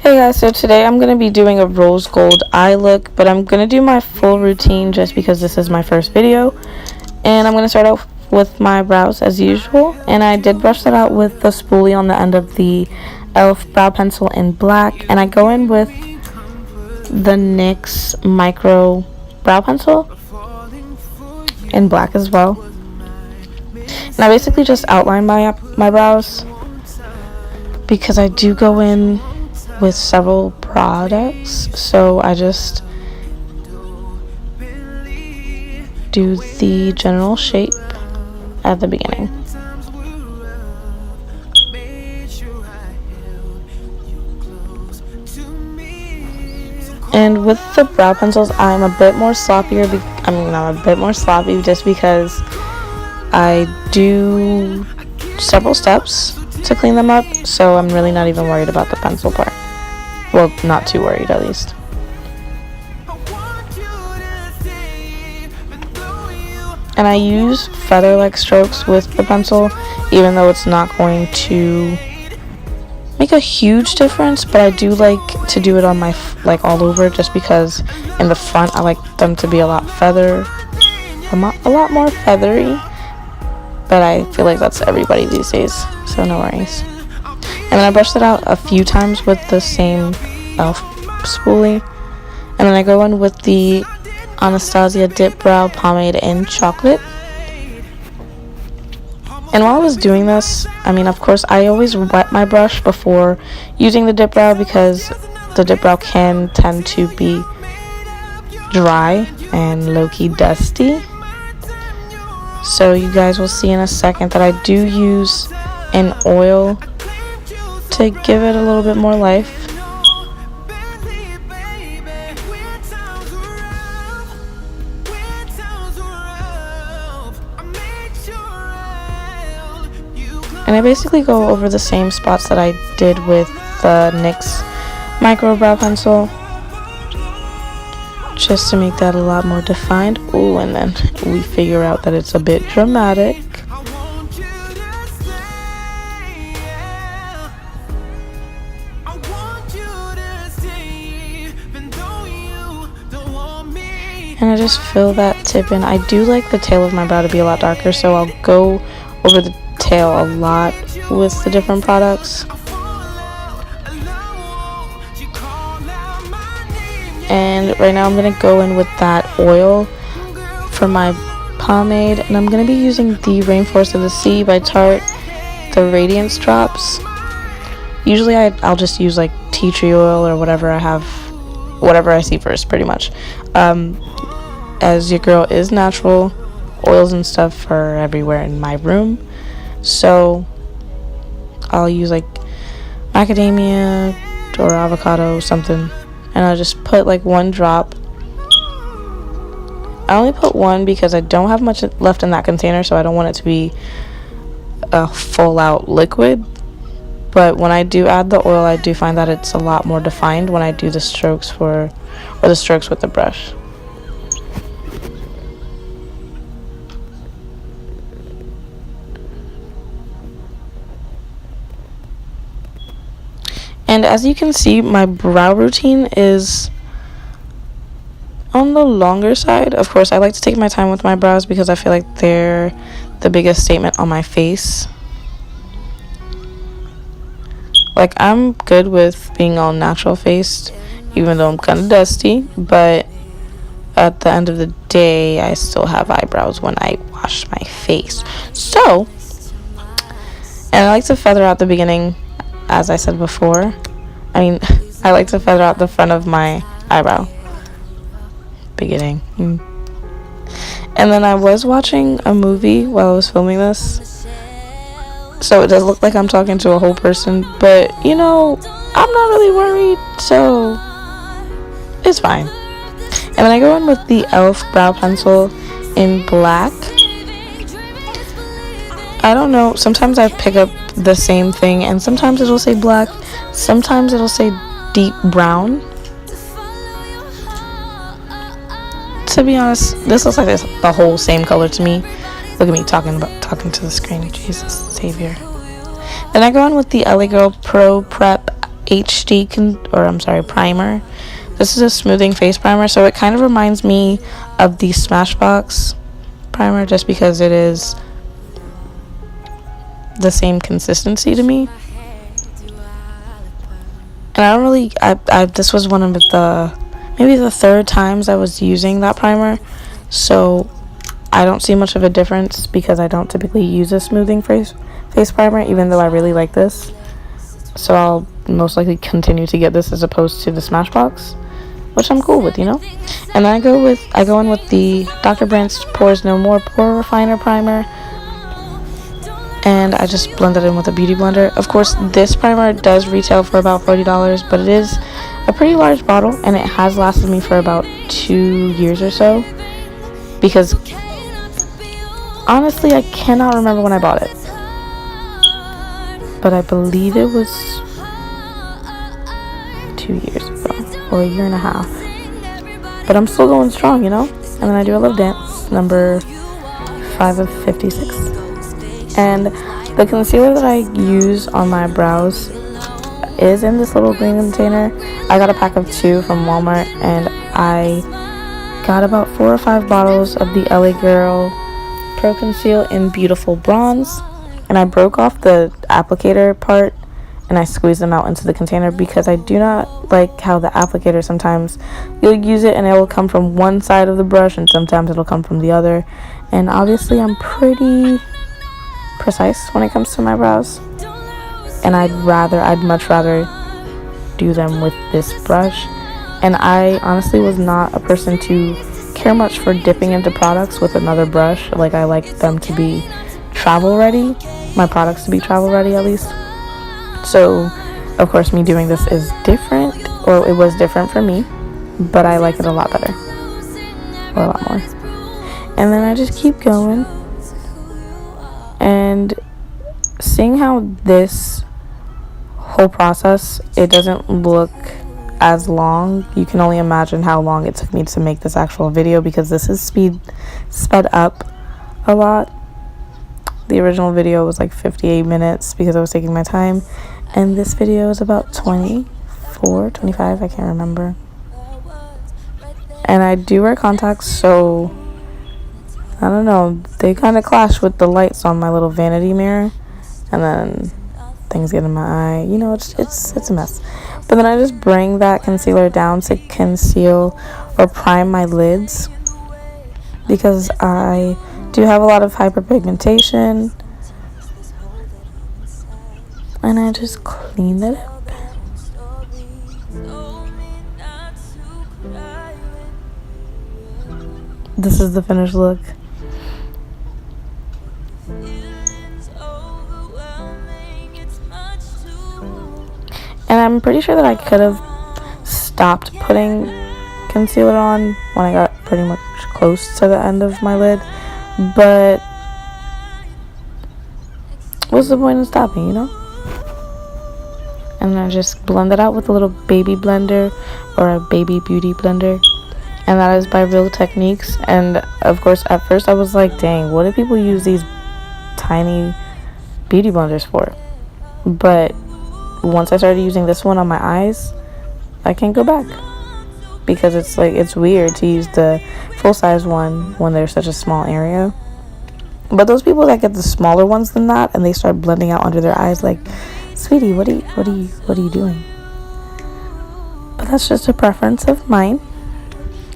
Hey guys, so today I'm going to be doing a rose gold eye look, but I'm going to do my full routine just because this is my first video. And I'm going to start off with my brows as usual, and I did brush that out with the spoolie on the end of the e.l.f. brow pencil in black, and I go in with the NYX Micro brow pencil in black as well. And I basically just outline my brows because I do go in with several products, so I just do the general shape at the beginning. And with the brow pencils, I'm a bit more sloppier. I'm a bit more sloppy just because I do several steps to clean them up, so I'm really not even worried about the pencil part. Well, not too worried at least. And I use feather-like strokes with the pencil, even though it's not going to make a huge difference, but I do like to do it on my all over, just because in the front I like them to be a lot more feathery, but I feel like that's everybody these days, so no worries. And then I brushed it out a few times with the same e.l.f. spoolie, and then I go in with the Anastasia Dipbrow pomade in chocolate. And while I was doing this, of course I always wet my brush before using the Dipbrow, because the Dipbrow can tend to be dry and low-key dusty. So you guys will see in a second that I do use an oil to give it a little bit more life. And I basically go over the same spots that I did with the NYX Micro brow pencil, just to make that a lot more defined. Ooh, and then we figure out that it's a bit dramatic. And I just fill that tip in. I do like the tail of my brow to be a lot darker, so I'll go over the tail a lot with the different products. And right now I'm going to go in with that oil for my pomade, and I'm going to be using the Rainforest of the Sea by Tarte, the radiance drops. Usually I'll just use like tea tree oil or whatever I see first, pretty much. As your girl is natural, oils and stuff are everywhere in my room, so I'll use like macadamia or avocado something, and I'll just put like one drop. I only put one because I don't have much left in that container, so I don't want it to be a full out liquid. But when I do add the oil, I do find that it's a lot more defined when I do the strokes with the brush. And as you can see, my brow routine is on the longer side. Of course, I like to take my time with my brows because I feel like they're the biggest statement on my face. Like, I'm good with being all natural faced, even though I'm kind of dusty, but at the end of the day, I still have eyebrows when I wash my face. So, and I like to feather out the beginning, as I said before. I like to feather out the front of my eyebrow. Beginning. And then I was watching a movie while I was filming this, so it does look like I'm talking to a whole person, but I'm not really worried, so it's fine. And then I go in with the e.l.f. brow pencil in black. I don't know, sometimes I pick up the same thing, and sometimes it'll say black, sometimes it'll say deep brown. To be honest, this looks like the whole same color to me. Look at me talking to the screen. Jesus Savior. Then I go on with the LA Girl Pro Prep primer. This is a smoothing face primer, so it kind of reminds me of the Smashbox primer just because it is the same consistency to me. And I don't really, this was one of maybe the third times I was using that primer, so I don't see much of a difference because I don't typically use a smoothing face primer, even though I really like this. So I'll most likely continue to get this as opposed to the Smashbox, which I'm cool with, you know. And then I go in with the Dr. Brandt's Pores No More Pore Refiner Primer, and I just blend it in with a beauty blender. Of course, this primer does retail for about $40, but it is a pretty large bottle, and it has lasted me for about 2 years or so, because honestly, I cannot remember when I bought it, but I believe it was 2 years ago, or a year and a half. But I'm still going strong, you know. And then I do a love dance, number 5 of 56. And the concealer that I use on my brows is in this little green container. I got a pack of 2 from Walmart, and I got about 4 or 5 bottles of the LA Girl Pro Conceal in Beautiful Bronze. And I broke off the applicator part and I squeezed them out into the container because I do not like how the applicator, sometimes you'll use it and it will come from one side of the brush and sometimes it'll come from the other. And obviously I'm pretty precise when it comes to my brows, and I'd much rather do them with this brush. And I honestly was not a person to care much for dipping into products with another brush. Like, I like them to be travel ready, my products to be travel ready at least. So of course me doing this is different, or it was different for me, but I like it a lot better, or a lot more. And then I just keep going and seeing how this whole process, it doesn't look as long. You can only imagine how long it took me to make this actual video, because this is sped up a lot. The original video was like 58 minutes because I was taking my time, and this video is about 24, 25, I can't remember. And I do wear contacts, so I don't know, they kind of clash with the lights on my little vanity mirror, and then things get in my eye, you know. It's a mess. But then I just bring that concealer down to conceal or prime my lids, because I do have a lot of hyperpigmentation, and I just clean it up. This is the finished look. And I'm pretty sure that I could have stopped putting concealer on when I got pretty much close to the end of my lid, but what's the point in stopping, you know? And I just blend it out with a little baby blender, or a baby beauty blender, and that is by Real Techniques. And of course, at first I was like, dang, what do people use these tiny beauty blenders for? But once I started using this one on my eyes, I can't go back, because it's like, it's weird to use the full-size one when there's such a small area. But those people that get the smaller ones than that and they start blending out under their eyes, like, sweetie, what are you doing? But that's just a preference of mine.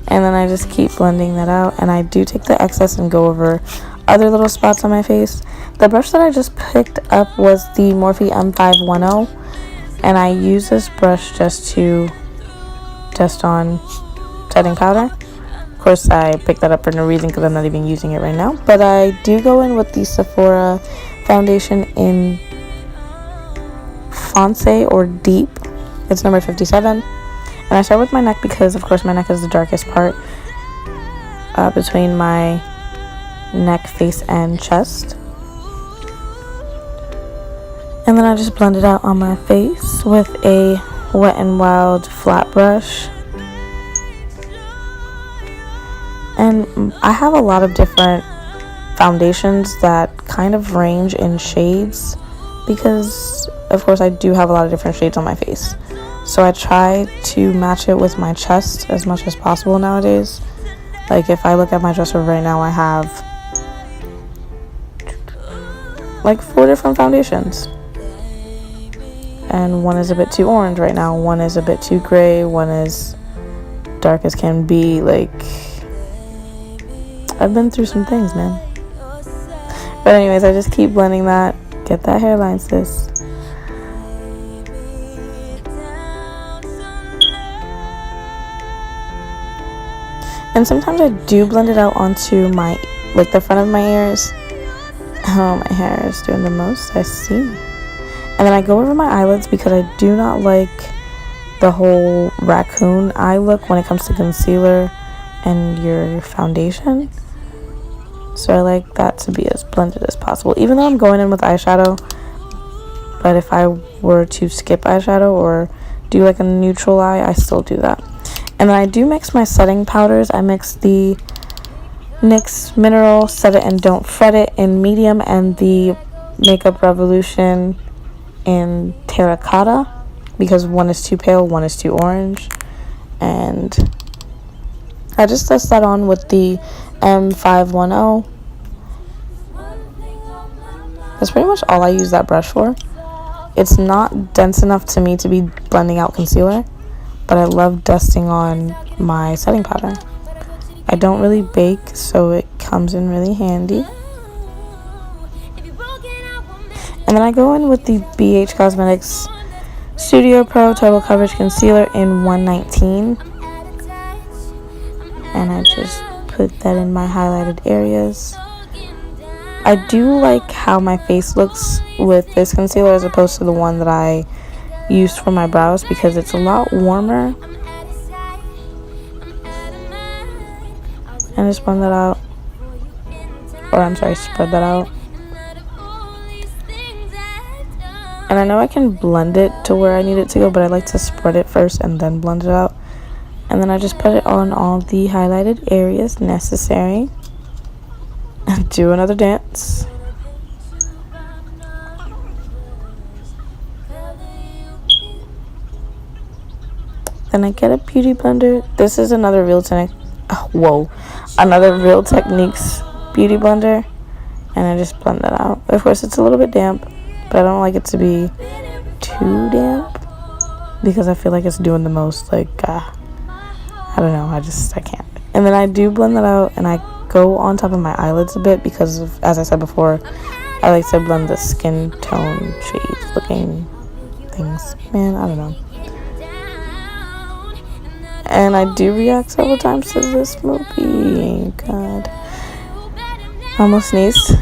And then I just keep blending that out, and I do take the excess and go over other little spots on my face. The brush that I just picked up was the Morphe M441, and I use this brush just to test on setting powder. Of course, I picked that up for no reason because I'm not even using it right now. But I do go in with the Sephora Foundation in Fonce or Deep. It's number 57. And I start with my neck because, of course, my neck is the darkest part between my neck, face, and chest. And then I just blend it out on my face with a Wet n Wild flat brush. And I have a lot of different foundations that kind of range in shades, because of course, I do have a lot of different shades on my face. So I try to match it with my chest as much as possible nowadays. Like, if I look at my dresser right now, I have like 4 different foundations. And one is a bit too orange right now. One is a bit too gray. One is dark as can be. Like, I've been through some things, man. But anyways, I just keep blending that. Get that hairline, sis. And sometimes I do blend it out onto my, like, the front of my ears. Oh, my hair is doing the most, I see. And then I go over my eyelids because I do not like the whole raccoon eye look when it comes to concealer and your foundation. So I like that to be as blended as possible, even though I'm going in with eyeshadow. But if I were to skip eyeshadow or do like a neutral eye, I still do that. And then I do mix my setting powders. I mix the NYX Mineral Set It and Don't Fret It in medium and the Makeup Revolution in terracotta, because one is too pale, one is too orange. And I just test that on with the M510. That's pretty much all I use that brush for. It's not dense enough to me to be blending out concealer, but I love dusting on my setting powder. I don't really bake, so it comes in really handy. And then I go in with the BH Cosmetics Studio Pro Total Coverage Concealer in 119. And I just put that in my highlighted areas. I do like how my face looks with this concealer as opposed to the one that I used for my brows, because it's a lot warmer. And just blend that out. Or I'm sorry, spread that out. And I know I can blend it to where I need it to go, but I like to spread it first and then blend it out. And then I just put it on all the highlighted areas necessary. And do another dance. Then I get a beauty blender. This is another Real Techniques beauty blender. And I just blend that out. Of course, it's a little bit damp, but I don't like it to be too damp, because I feel like it's doing the most. Like, I don't know. I can't. And then I do blend that out, and I go on top of my eyelids a bit because of, as I said before, I like to blend the skin tone shades looking things. Man, I don't know. And I do react several times to this movie. God. I almost sneezed.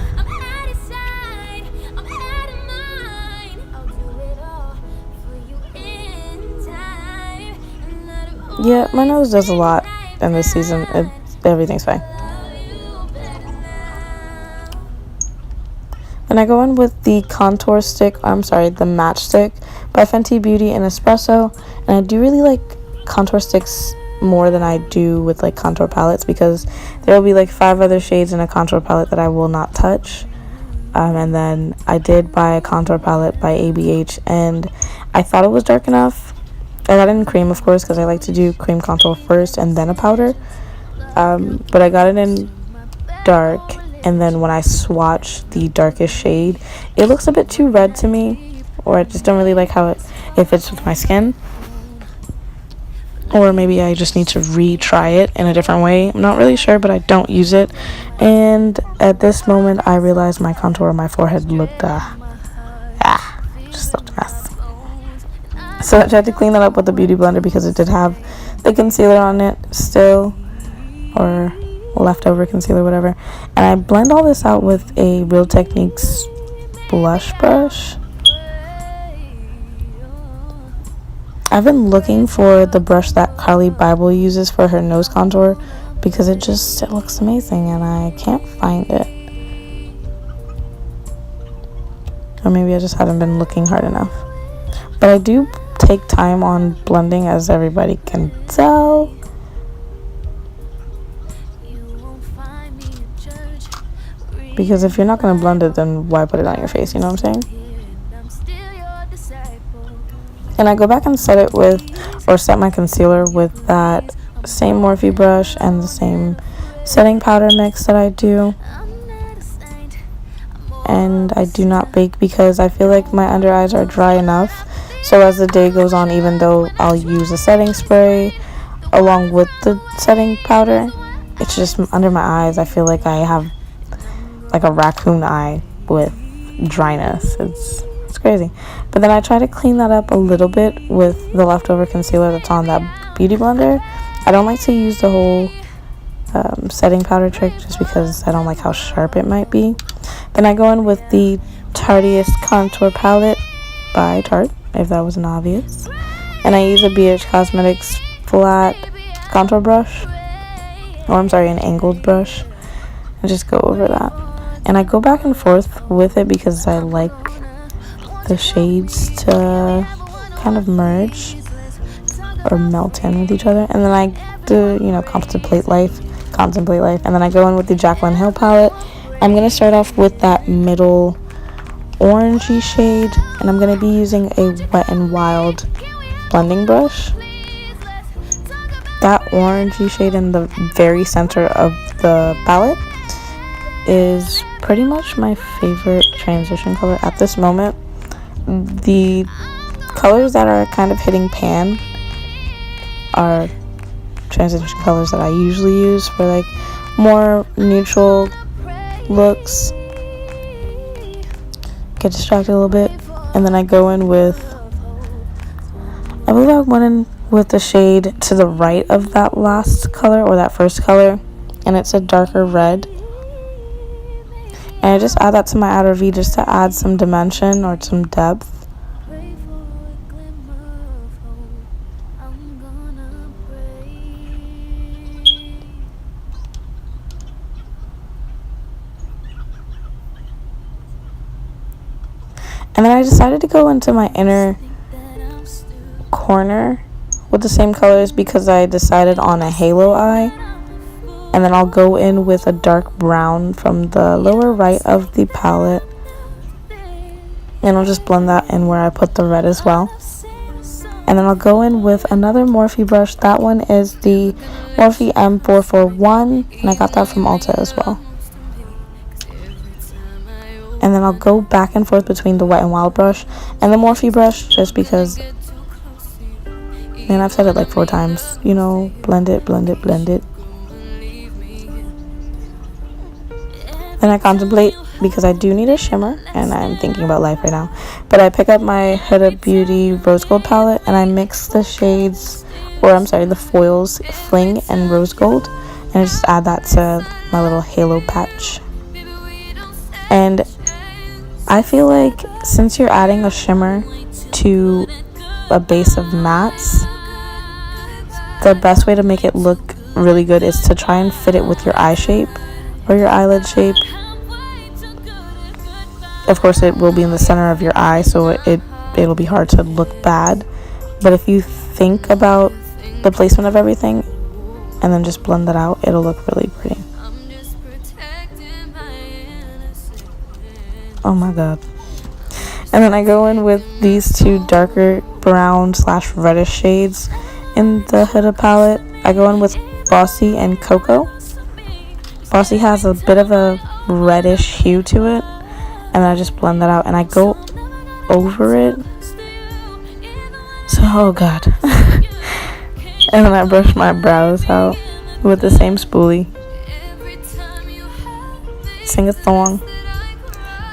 Yeah, my nose does a lot in this season. Everything's fine. Then I go in with the contour stick, the match stick by Fenty Beauty in Espresso. And I do really like contour sticks more than I do with like contour palettes, because there will be like 5 other shades in a contour palette that I will not touch. And then I did buy a contour palette by ABH, and I thought it was dark enough. I got it in cream, of course, because I like to do cream contour first and then a powder. But I got it in dark, and then when I swatch the darkest shade, it looks a bit too red to me, or I just don't really like how it fits with my skin. Or maybe I just need to retry it in a different way. I'm not really sure, but I don't use it. And at this moment, I realized my contour on my forehead looked, just looked a mess. So I tried to clean that up with the beauty blender, because it did have the concealer on it still, or leftover concealer, whatever. And I blend all this out with a Real Techniques blush brush. I've been looking for the brush that Carly Bible uses for her nose contour, because it looks amazing, and I can't find it. Or maybe I just haven't been looking hard enough. But I do take time on blending, as everybody can tell. Because if you're not going to blend it, then why put it on your face? You know what I'm saying? And I go back and set it with, or set my concealer with that same Morphe brush and the same setting powder mix that I do. And I do not bake because I feel like my under eyes are dry enough. So as the day goes on, even though I'll use a setting spray along with the setting powder, it's just under my eyes. I feel like I have like a raccoon eye with dryness. It's crazy. But then I try to clean that up a little bit with the leftover concealer that's on that beauty blender. I don't like to use the whole setting powder trick just because I don't like how sharp it might be. Then I go in with the Tartiest contour palette by Tarte, if that wasn't obvious. And I use a BH Cosmetics flat contour brush. Or I'm sorry, an angled brush. And just go over that. And I go back and forth with it because I like the shades to kind of merge or melt in with each other. And then I do, contemplate life. And then I go in with the Jaclyn Hill palette. I'm going to start off with that middle orangey shade. And I'm going to be using a Wet n Wild blending brush. That orangey shade in the very center of the palette is pretty much my favorite transition color at this moment. The colors that are kind of hitting pan are transition colors that I usually use for like more neutral looks. Get distracted a little bit, and then I go in with, I believe I went in with the shade to the right of that last color or that first color, and it's a darker red. And I just add that to my outer V just to add some dimension or some depth. And then I decided to go into my inner corner with the same colors because I decided on a halo eye. And then I'll go in with a dark brown from the lower right of the palette. And I'll just blend that in where I put the red as well. And then I'll go in with another Morphe brush. That one is the Morphe M441. And I got that from Ulta as well. And then I'll go back and forth between the Wet n Wild brush and the Morphe brush just because, man, I've said it like 4 times, blend it, blend it, blend it. Then I contemplate because I do need a shimmer and I'm thinking about life right now. But I pick up my Huda Beauty Rose Gold palette and I mix the shades, the foils, Fling and Rose Gold. And I just add that to my little halo patch. And I feel like since you're adding a shimmer to a base of mattes, the best way to make it look really good is to try and fit it with your eye shape or your eyelid shape. Of course, it will be in the center of your eye, so it'll be hard to look bad. But if you think about the placement of everything and then just blend that out, it'll look really pretty. Oh my god. And then I go in with these 2 darker brown / reddish shades in the Huda palette. I go in with Bossy and Cocoa. Bossy has a bit of a reddish hue to it, and I just blend that out and I go over it. So, oh god. And then I brush my brows out with the same spoolie. Sing a song.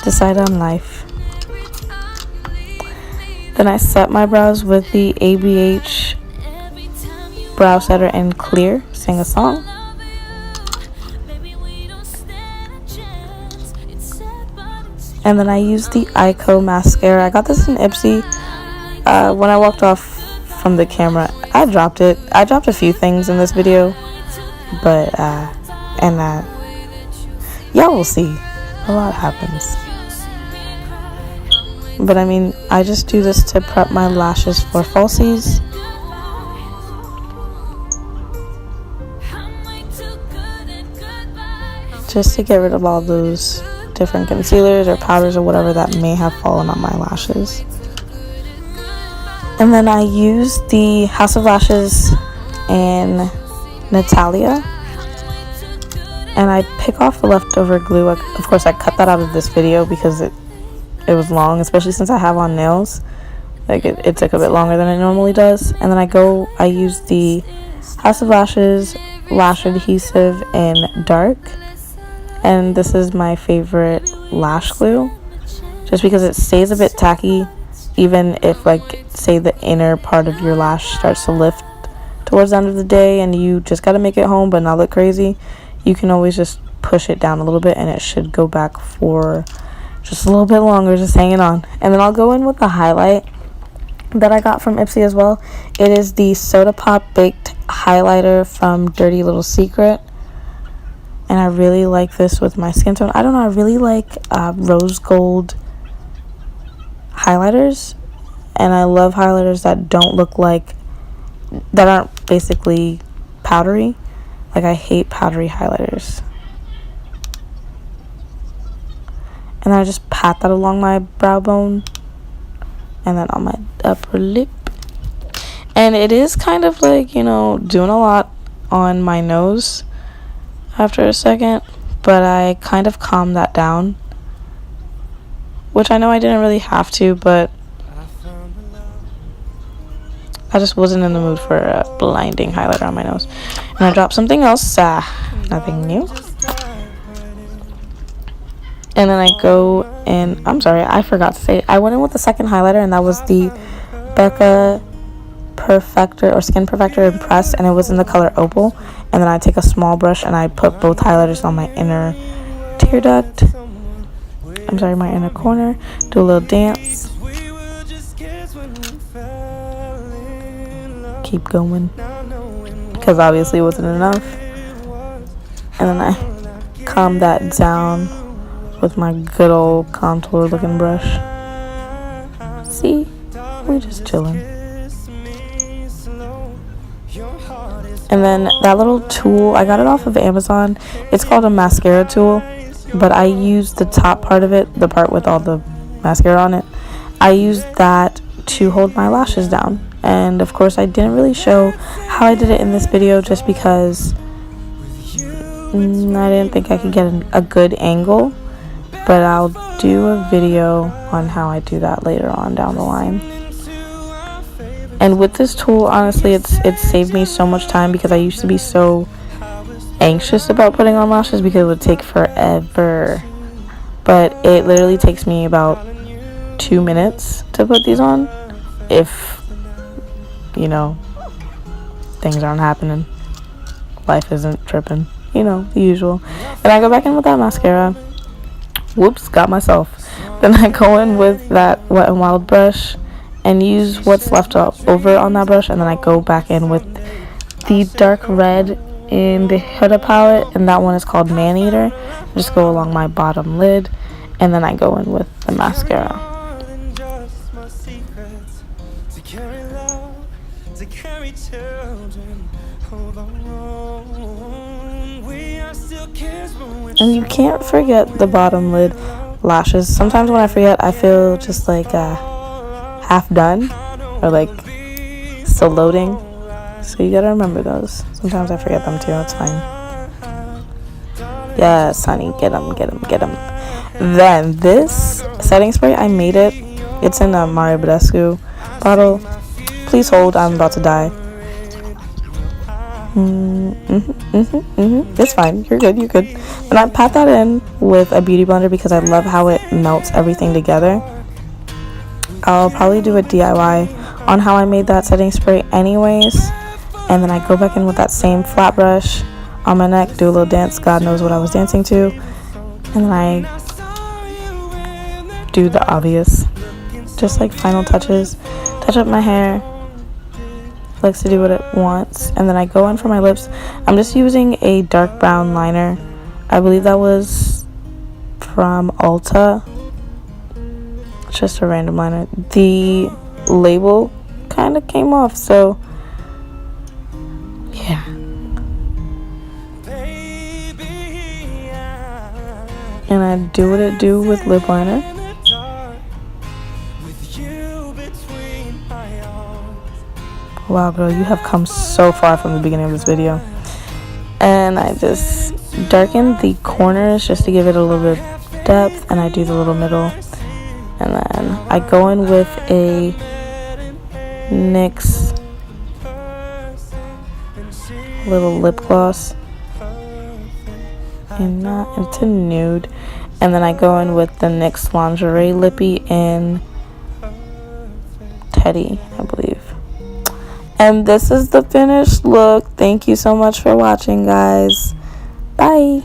Decide on life. Then I set my brows with the ABH Brow Setter in Clear. Sing a song. And then I use the Ico mascara. I got this in Ipsy. When I walked off from the camera, I dropped it. I dropped a few things in this video, but y'all will see. A lot happens. But I mean, I just do this to prep my lashes for falsies. Just to get rid of all those different concealers or powders or whatever that may have fallen on my lashes. And then I use the House of Lashes in Natalia, and I pick off the leftover glue. Of course, I cut that out of this video because it was long, especially since I have on nails. Like, it took a bit longer than it normally does. And then I use the House of Lashes lash adhesive in dark, and this is my favorite lash glue just because it stays a bit tacky even if, like, say the inner part of your lash starts to lift towards the end of the day and you just got to make it home but not look crazy. You can always just push it down a little bit and it should go back for just a little bit longer, just hanging on. And then I'll go in with the highlight that I got from Ipsy as well. It is the Soda Pop Baked Highlighter from Dirty Little Secret, and I really like this with my skin tone. I don't know, I really like rose gold highlighters, and I love highlighters that don't look like, that aren't basically powdery. Like, I hate powdery highlighters. And then I just pat that along my brow bone and then on my upper lip. And it is kind of like, you know, doing a lot on my nose after a second, but I kind of calmed that down, which I know I didn't really have to, but I just wasn't in the mood for a blinding highlighter on my nose. And I dropped something else, nothing new. And then I go in, I'm sorry, I forgot to say, I went in with the second highlighter, and that was the Becca Perfector or Skin Perfector Impress, and it was in the color Opal. And then I take a small brush and I put both highlighters on my inner tear duct. I'm sorry, my inner corner. Do a little dance. Keep going, because obviously it wasn't enough. And then I calm that down with my good old contour looking brush. See, we're just chilling. And then that little tool, I got it off of Amazon. It's called a mascara tool, but I used the top part of it, the part with all the mascara on it. I used that to hold my lashes down. And of course I didn't really show how I did it in this video just because I didn't think I could get a good angle. But I'll do a video on how I do that later on down the line. And with this tool, honestly, it's saved me so much time, because I used to be so anxious about putting on lashes because it would take forever. But it literally takes me about 2 minutes to put these on, if, you know, things aren't happening, life isn't tripping, you know, the usual. And I go back in with that mascara. Whoops, got myself. Then I go in with that WetnWild brush and use what's left over on that brush, and then I go back in with the dark red in the Huda palette, and that one is called Man Eater. Just go along my bottom lid, and then I go in with the mascara. And you can't forget the bottom lid lashes. Sometimes when I forget, I feel just like half done, or like still loading. So you gotta remember those. Sometimes I forget them too. It's fine. Yes, honey, get them, get them, get them. Then this setting spray, I made it. It's in a Mario Badescu bottle. Please hold. I'm about to die. It's fine. You're good. You're good. And I pat that in with a beauty blender because I love how it melts everything together. I'll probably do a DIY on how I made that setting spray anyways. And then I go back in with that same flat brush on my neck, do a little dance. God knows what I was dancing to. And then I do the obvious, just like final touches. Touch up my hair. Likes to do what it wants. And then I go in for my lips. I'm just using a dark brown liner. I believe that was from Ulta. It's just a random liner. The label kind of came off, so yeah. And I do what it do with lip liner. Wow, girl, you have come so far from the beginning of this video. And I just darken the corners just to give it a little bit of depth, and I do the little middle. And then I go in with a NYX little lip gloss. And it's a nude. And then I go in with the NYX lingerie lippy in Teddy, I believe. And this is the finished look. Thank you so much for watching, guys. Bye.